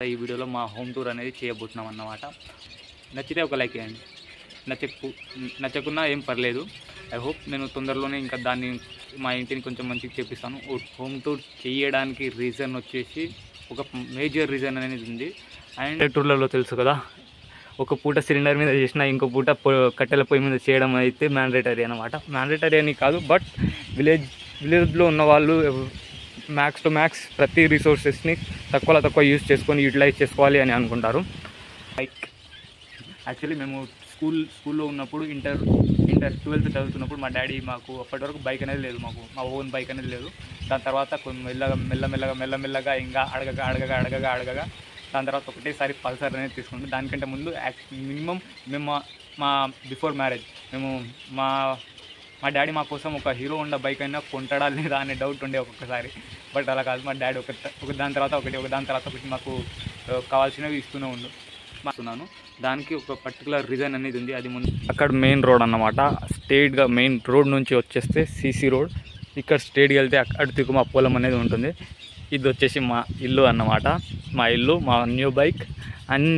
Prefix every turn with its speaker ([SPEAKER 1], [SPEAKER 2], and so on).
[SPEAKER 1] ఈ వీడియోలో మా హోమ్ టూర్ అనేది చేయబోతున్నాం అన్నమాట. నచ్చితే ఒక లైక్ చేయండి, నచ్చకున్నా ఏం పర్లేదు. ఐ హోప్ నేను తొందరలోనే ఇంకా దాన్ని మా ఇంటిని కొంచెం మంచిగా చేపిస్తాను. హోమ్ టూర్ చేయడానికి రీజన్ వచ్చేసి ఒక మేజర్ రీజన్ అనేది ఉంది. అండ్ టూర్లలో తెలుసు కదా, ఒక పూట సిలిండర్ మీద చేసిన ఇంకో పూట కట్టెల పొయ్యి మీద చేయడం అయితే మ్యాండేటరీ అనమాట. మ్యాండేటరీ అని కాదు, బట్ విలేజ్లో ఉన్న వాళ్ళు మ్యాక్స్ టు మ్యాక్స్ ప్రతి రిసోర్సెస్ని తక్కువ యూజ్ చేసుకొని యూటిలైజ్ చేసుకోవాలి అని అనుకుంటారు. లైక్ యాక్చువల్లీ మేము స్కూల్లో ఉన్నప్పుడు ఇంటర్ 12th చదువుతున్నప్పుడు మా డాడీ మాకు అప్పటి వరకు బైక్ అనేది లేదు, మా ఓన్ బైక్ అనేది లేదు. దాని తర్వాత మెల్లమెల్లగా ఇంకా అడగగా దాని తర్వాత ఒకటేసారి పల్సర్ అనేది తీసుకుంటాం. దానికంటే ముందు మినిమం మేము మా బిఫోర్ మ్యారేజ్ మా డాడీ మా కోసం ఒక హీరో హోండా బైక్ అయినా కొంటాడా లేదా అనే డౌట్ ఉండే ఒక్కొక్కసారి. బట్ అలా కాదు, మా డాడీ ఒక దాని తర్వాత ఒకటి మాకు కావాల్సినవి ఇస్తూనే మాకున్నాను. దానికి ఒక పర్టికులర్ రీజన్ అనేది ఉంది. అది ముందు అక్కడ మెయిన్ రోడ్ అన్నమాట. స్ట్రైట్గా మెయిన్ రోడ్ నుంచి వచ్చేస్తే సీసీ రోడ్, ఇక్కడ స్ట్రైట్గా వెళ్తే అటు మా పొలం అనేది ఉంటుంది. ఇది వచ్చేసి మా ఇల్లు అన్నమాట. మా న్యూ బైక్. అండ్